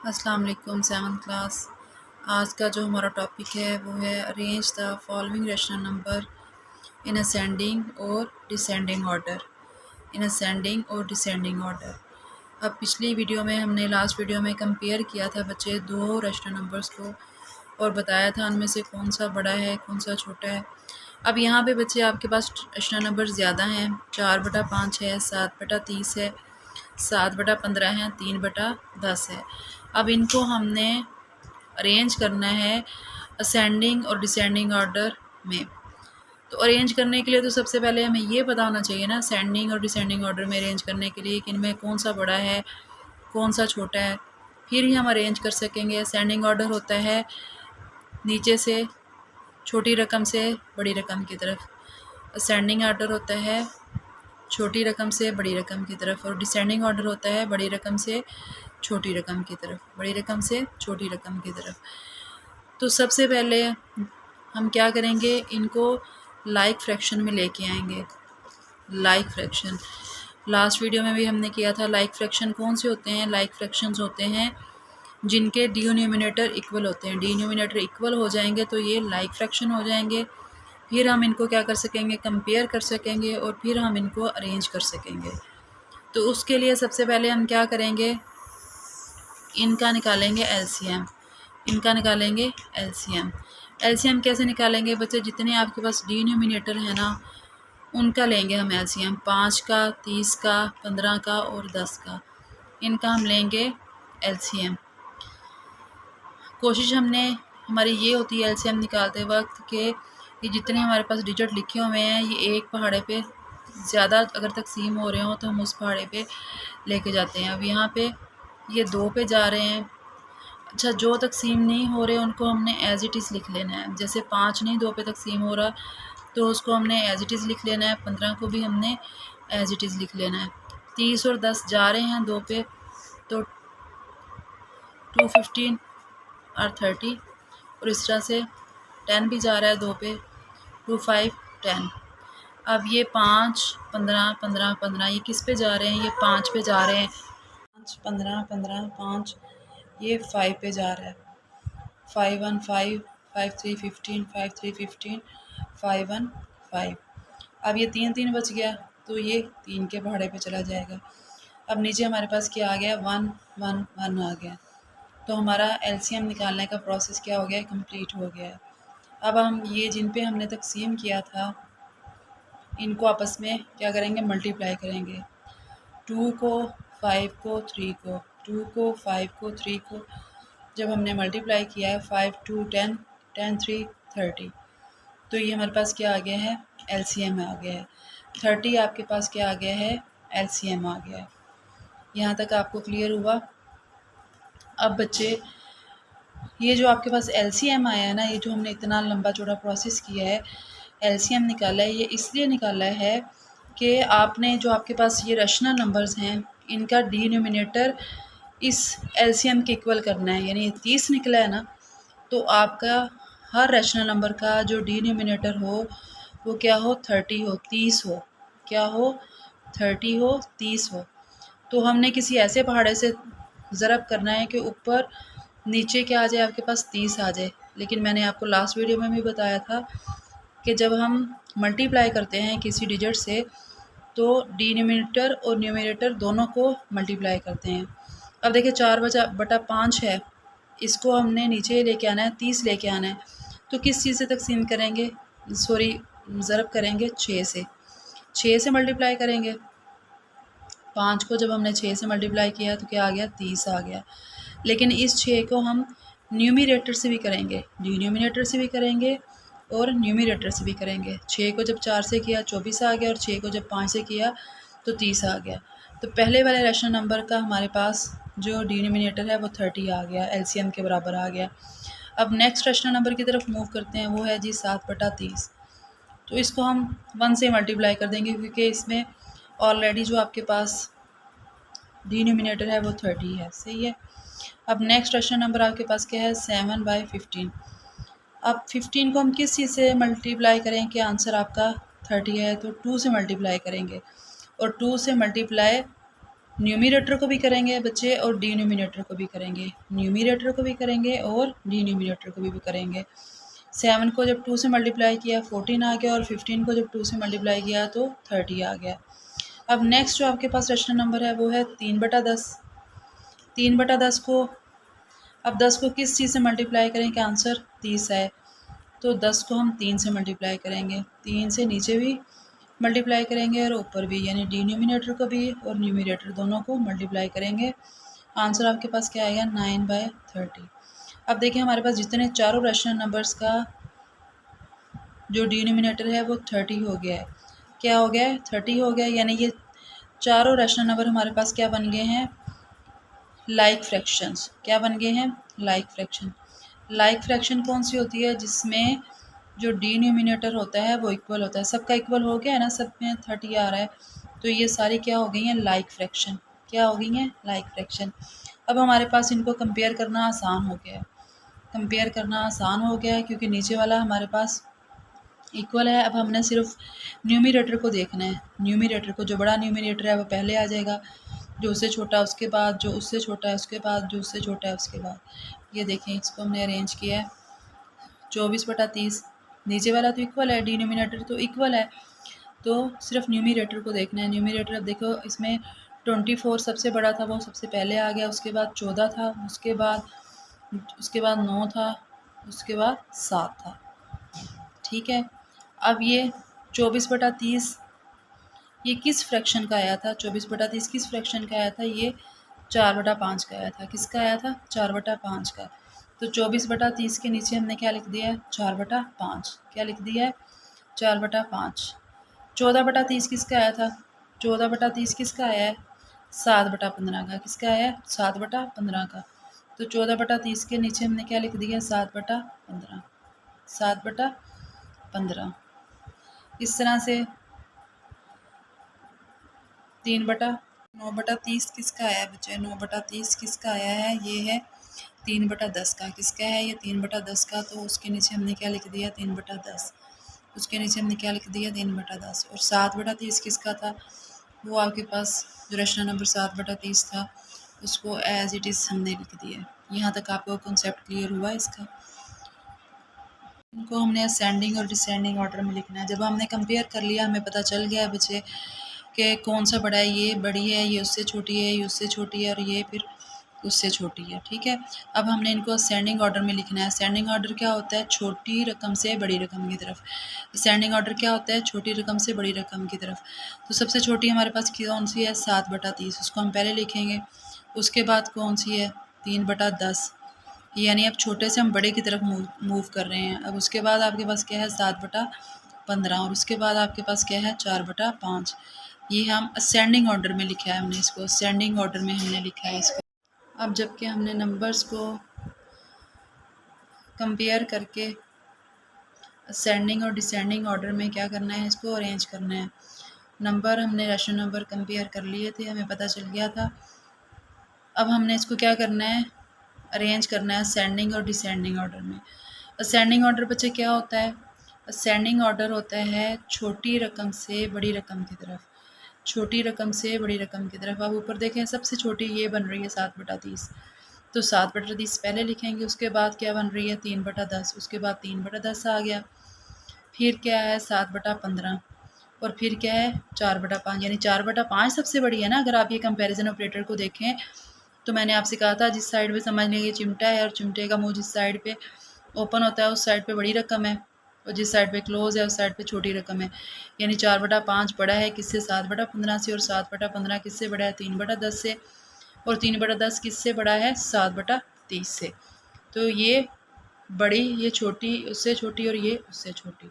अस्सलाम वालेकुम 7th class. आज का जो हमारा टॉपिक है वो है arrange the following rational number in ascending और डिसेंडिंग ऑर्डर। इन असेंडिंग और डिसेंडिंग ऑर्डर। अब पिछली वीडियो में हमने लास्ट वीडियो में कंपेयर किया था बच्चे दो रैशनल नंबर्स को और बताया था उनमें से कौन सा बड़ा है कौन सा छोटा है। अब यहाँ पे बच्चे आपके पास रैशनल नंबर ज़्यादा हैं, 4/5 है, 7/30 है, 7/15 है, 3/10 है। अब इनको हमने अरेंज करना है असेंडिंग और डिसेंडिंग ऑर्डर में। तो अरेंज करने के लिए तो सबसे पहले हमें ये पता होना चाहिए ना, असेंडिंग और डिसेंडिंग ऑर्डर में अरेंज करने के लिए कि इनमें कौन सा बड़ा है कौन सा छोटा है, फिर ही हम अरेंज कर सकेंगे। असेंडिंग ऑर्डर होता है नीचे से छोटी रकम से बड़ी रकम की तरफ, असेंडिंग ऑर्डर होता है छोटी रकम से बड़ी रकम की तरफ, और डिसेंडिंग ऑर्डर होता है बड़ी रकम से छोटी रकम की तरफ, बड़ी रकम से छोटी रकम की तरफ। तो सबसे पहले हम क्या करेंगे, इनको लाइक फ्रैक्शन में लेके आएंगे। लाइक फ्रैक्शन लास्ट वीडियो में भी हमने किया था। लाइक फ्रैक्शन कौन से होते हैं? लाइक फ्रैक्शंस होते हैं जिनके डिनोमिनेटर इक्वल होते हैं। डिनोमिनेटर इक्वल हो जाएंगे तो ये लाइक फ्रैक्शन हो जाएंगे। फिर हम इनको क्या कर सकेंगे, कंपेयर कर सकेंगे और फिर हम इनको अरेंज कर सकेंगे। तो उसके लिए सबसे पहले हम क्या करेंगे, इनका निकालेंगे एलसीएम। इनका निकालेंगे एलसीएम। एलसीएम कैसे निकालेंगे बच्चे? जितने आपके पास डिनोमिनेटर है ना उनका लेंगे हम एलसीएम। 5 का, 30 का, 15 का और 10 का, इनका हम लेंगे एलसीएम। कोशिश हमारी ये होती है एलसीएम निकालते वक्त कि ये जितने हमारे पास डिजिट लिखे हुए हैं ये एक पहाड़े पे ज़्यादा अगर तकसीम हो रहे हो तो हम उस पहाड़े पे लेके जाते हैं। अब यहाँ पे ये 2 पे जा रहे हैं। अच्छा, जो तकसीम नहीं हो रहे उनको हमने एज इट इज़ लिख लेना है। जैसे 5 नहीं 2 पे तकसीम हो रहा तो उसको हमने एज इट इज़ लिख लेना है। 15 को भी हमने एज इट इज़ लिख लेना है। 30 और 10 जा रहे हैं 2 पे तो 2, 15 और 30, और इस तरह से 10 भी जा रहा है 2 पे, 2, 5, 10। अब ये 5, 15, 15, 15 ये किस पे जा रहे हैं? ये 5 पे जा रहे हैं। 5, 15, 15, 5 ये 5 पे जा रहा है। 5, 1, 5, 5, 3, 15, 5, 3, 15, 5, 1, 5। अब ये 3, 3 बच गया तो ये 3 के पहाड़े पे चला जाएगा। अब नीचे हमारे पास क्या आ गया? 1, 1, 1 आ गया। तो हमारा एलसीएम निकालने का प्रोसेस क्या हो गया? कंप्लीट हो गया है। अब हम ये जिन पे हमने तकसीम किया था इनको आपस में क्या करेंगे? मल्टीप्लाई करेंगे। 2 को, 5 को, 3 को, 2 को, 5 को, 3 को जब हमने मल्टीप्लाई किया है 5, 2, 10, 10, 3, 30, तो ये हमारे पास क्या आ गया है? एलसीएम आ गया है। 30 आपके पास क्या आ गया है? एलसीएम आ गया है। यहाँ तक आपको क्लियर हुआ? अब बच्चे ये जो आपके पास एलसीएम आया है ना, ये जो हमने इतना लंबा चौड़ा प्रोसेस किया है एलसीएम निकाला है, ये इसलिए निकाला है कि आपने जो आपके पास ये रैशनल नंबर्स हैं इनका डिनोमिनेटर इस एलसीएम के इक्वल करना है। यानी 30 निकला है ना, तो आपका हर रैशनल नंबर का जो डिनोमिनेटर हो वो क्या हो? 30 हो, 30 हो। क्या हो? 30 हो, 30 हो। तो हमने किसी ऐसे पहाड़े से ज़रब करना है कि ऊपर नीचे क्या आ जाए? आपके पास 30 आ जाए। लेकिन मैंने आपको लास्ट वीडियो में भी बताया था कि जब हम मल्टीप्लाई करते हैं किसी डिजिट से तो डिनोमिनेटर और न्यूमरेटर दोनों को मल्टीप्लाई करते हैं। अब देखिए 4/5 है, इसको हमने नीचे लेके आना है, 30 लेके आना है। तो किस चीज़ से तकसीम करेंगे? सॉरी, ज़रब करेंगे 6 से। 6 से मल्टीप्लाई करेंगे। 5 को जब हमने 6 से मल्टीप्लाई किया तो क्या आ गया? 30 आ गया। लेकिन इस 6 को हम न्यूमरेटर से भी करेंगे, डिनोमिनेटर से भी करेंगे और न्यूमरेटर से भी करेंगे। 6 को जब 4 से किया 24 आ गया और 6 को जब 5 से किया तो 30 आ गया। तो पहले वाले रैशनल नंबर का हमारे पास जो डिनोमिनेटर है वो 30 आ गया, एलसीएम के बराबर आ गया। अब नेक्स्ट रैशनल नंबर की तरफ मूव करते हैं, वो है जी 7/30। तो इसको हम 1 से मल्टीप्लाई कर देंगे क्योंकि इसमें ऑलरेडी जो आपके पास डिनोमिनेटर है वो 30 है। सही है। अब नेक्स्ट रैशनल नंबर आपके पास क्या है? 7/15। अब 15 को हम किस चीज़ से मल्टीप्लाई करें कि आंसर आपका 30 है? तो 2 से मल्टीप्लाई करेंगे और 2 से मल्टीप्लाई न्यूमिनेटर को भी करेंगे बच्चे और डिनोमिनेटर को भी करेंगे, न्यूमिनेटर को भी करेंगे और डिनोमिनेटर को भी करेंगे। 7 को जब 2 से मल्टीप्लाई किया 14 आ गया और 15 को जब 2 से मल्टीप्लाई किया तो 30 आ गया। अब नेक्स्ट जो आपके पास रेशनल नंबर है वो है 3/10। 3/10 को, अब 10 को किस चीज़ से मल्टीप्लाई करें कि आंसर 30 है, तो 10 को हम 3 से मल्टीप्लाई करेंगे, 3 से नीचे भी मल्टीप्लाई करेंगे और ऊपर भी, यानी डिनोमिनेटर को भी और न्यूमिनेटर दोनों को मल्टीप्लाई करेंगे। आंसर आपके पास क्या आएगा 9/30। अब देखिए हमारे पास जितने चारों रेशनल नंबर्स का जो डिनोमिनेटर है वो 30 हो गया है। क्या हो गया है 30 हो गया, यानी ये चारों रेशनल नंबर हमारे पास क्या बन गए हैं लाइक फ्रैक्शंस। क्या बन गए हैं लाइक फ्रैक्शन। लाइक फ्रैक्शन कौन सी होती है जिसमें जो डिनोमिनेटर होता है वो इक्वल होता है, सबका इक्वल हो गया है ना, सब में 30 आ रहा है, तो ये सारी क्या हो गई हैं लाइक फ्रैक्शन। क्या हो गई हैं लाइक फ्रैक्शन। अब हमारे पास इनको कंपेयर करना आसान हो गया है, कंपेयर करना आसान हो गया है क्योंकि नीचे वाला हमारे पास इक्वल है। अब हमने सिर्फ न्यूमिनेटर को देखना है, न्यूमिनेटर को, जो बड़ा न्यूमिनेटर है वो पहले आ जाएगा, जो उससे छोटा उसके बाद, जो उससे छोटा है उसके बाद, जो उससे छोटा है उसके बाद। ये देखें इसको हमने अरेंज किया है 24/30। नीचे वाला तो इक्वल है, डिनोमिनेटर तो इक्वल है, तो सिर्फ न्यूमिनेटर को देखना है। न्यूमिनेटर अब देखो इसमें 24 सबसे बड़ा था वो सबसे पहले आ गया, उसके बाद 14 था, उसके बाद 9 था, उसके बाद 7 था। ठीक है, अब ये 24/30 ये किस फ्रैक्शन का आया था, 24/30 किस फ्रैक्शन का आया था, ये 4/5 का आया था। किसका आया था 4/5 का। तो 24/30 के नीचे हमने क्या लिख दिया है 4/5। क्या लिख दिया है 4/5। 14/30 किसका आया था, 14/30 किसका आया है 7/15 का। किसका आया है 7/15 का। तो 14/30 के नीचे हमने क्या लिख दिया 7/15। 7/15 इस तरह से 9/30 किसका आया है बच्चे, 9/30 किसका आया है, ये है 3/10 का। किसका है ये 3/10 का, तो उसके नीचे हमने क्या लिख दिया 3/10। उसके नीचे हमने क्या लिख दिया 3/10। और 7/30 किसका था, वो आपके पास जो रेशनल नंबर 7/30 था उसको एज इट इज़ हमने लिख दिया। यहाँ तक आपको कॉन्सेप्ट क्लियर हुआ इसका। इनको हमने असेंडिंग और डिसेंडिंग ऑर्डर में लिखना है। जब हमने कंपेयर कर लिया हमें पता चल गया बच्चे कि कौन सा बड़ा है, ये बड़ी है, ये उससे छोटी है, ये उससे छोटी है और ये फिर उससे छोटी है। ठीक है, अब हमने इनको असेंडिंग ऑर्डर में लिखना है। असेंडिंग ऑर्डर क्या होता है छोटी रकम से बड़ी रकम की तरफ। असेंडिंग ऑर्डर क्या होता है छोटी रकम से बड़ी रकम की तरफ। तो सबसे छोटी हमारे पास कौन सी है 7/30, उसको हम पहले लिखेंगे। उसके बाद कौन सी है 3/10, यानी अब छोटे से हम बड़े की तरफ मूव कर रहे हैं। अब उसके बाद आपके पास क्या है 7/15 और उसके बाद आपके पास क्या है 4/5। ये हम असेंडिंग ऑर्डर में लिखा है हमने इसको, असेंडिंग ऑर्डर में हमने लिखा है इसको। अब जबकि हमने नंबर्स को कंपेयर करके असेंडिंग और डिसेंडिंग ऑर्डर में क्या करना है इसको अरेंज करना है। नंबर हमने रेशनल नंबर कंपेयर कर लिए थे, हमें पता चल गया था। अब हमने इसको क्या करना है अरेंज करना है असेंडिंग और डिसेंडिंग ऑर्डर में। असेंडिंग ऑर्डर बच्चे क्या होता है, असेंडिंग ऑर्डर होता है छोटी रकम से बड़ी रकम की तरफ, छोटी रकम से बड़ी रकम की तरफ। अब ऊपर देखें सबसे छोटी ये बन रही है 7/30, तो 7/30 पहले लिखेंगे। उसके बाद क्या बन रही है 3/10, उसके बाद 3/10 आ गया, फिर क्या है 7/15 और फिर क्या है 4/5, यानी 4/5 सबसे बड़ी है ना। अगर आप ये कंपैरिजन ऑपरेटर को देखें तो मैंने आपसे कहा था जिस साइड पे समझ लीजिए चिमटा है और चिमटे का मुंह जिस साइड पे ओपन होता है उस साइड पे बड़ी रकम है और जिस साइड पे क्लोज है उस साइड पे छोटी रकम है। यानी 4/5 बड़ा है किससे 7/15 से और 7/15 किससे बड़ा है 3/10 से और 3/10 किससे बड़ा है 7/30 से। तो ये बड़ी, ये छोटी, उससे छोटी और ये उससे छोटी।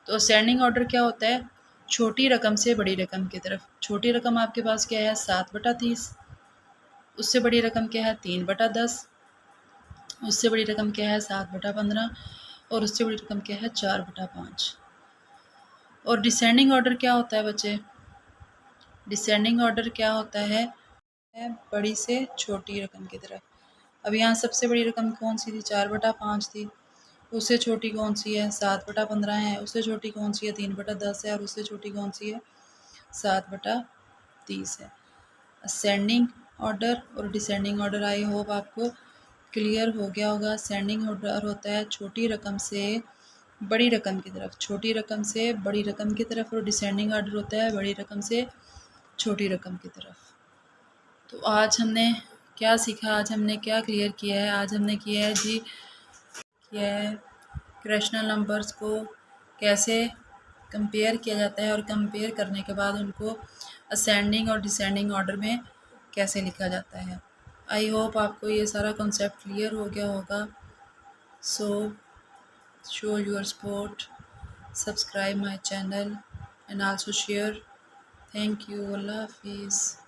तो असेंडिंग ऑर्डर क्या होता है छोटी रकम से बड़ी रकम की तरफ। छोटी रकम आपके पास क्या है 7/30, उससे बड़ी रकम क्या है 3/10, उससे बड़ी रकम क्या है 7/15 और उससे बड़ी रकम क्या है 4/5। और डिसेंडिंग ऑर्डर क्या होता है बच्चे, डिसेंडिंग ऑर्डर क्या होता है बड़ी से छोटी रकम की तरफ। अब यहाँ सबसे बड़ी रकम कौन सी थी 4/5 थी, उससे छोटी कौन सी है 7/15 है, उससे छोटी कौन सी है 3/10 है और उससे छोटी कौन सी है 7/30 है। असेंडिंग ऑर्डर और डिसेंडिंग ऑर्डर। आई होप आपको क्लियर हो गया होगा। असेंडिंग ऑर्डर होता है छोटी रकम से बड़ी रकम की तरफ, छोटी रकम से बड़ी रकम की तरफ, और डिसेंडिंग ऑर्डर होता है बड़ी रकम से छोटी रकम की तरफ। तो आज हमने क्या सीखा, आज हमने क्या क्लियर किया है? आज हमने किया है जी, किया है रैशनल नंबर्स को कैसे कंपेयर किया जाता है और कंपेयर करने के बाद उनको असेंडिंग और डिसेंडिंग ऑर्डर में कैसे लिखा जाता है। आई होप आपको ये सारा कॉन्सेप्ट क्लियर हो गया होगा। So show your support, subscribe my channel and also share. Thank you. अल्लाह हाफिज़।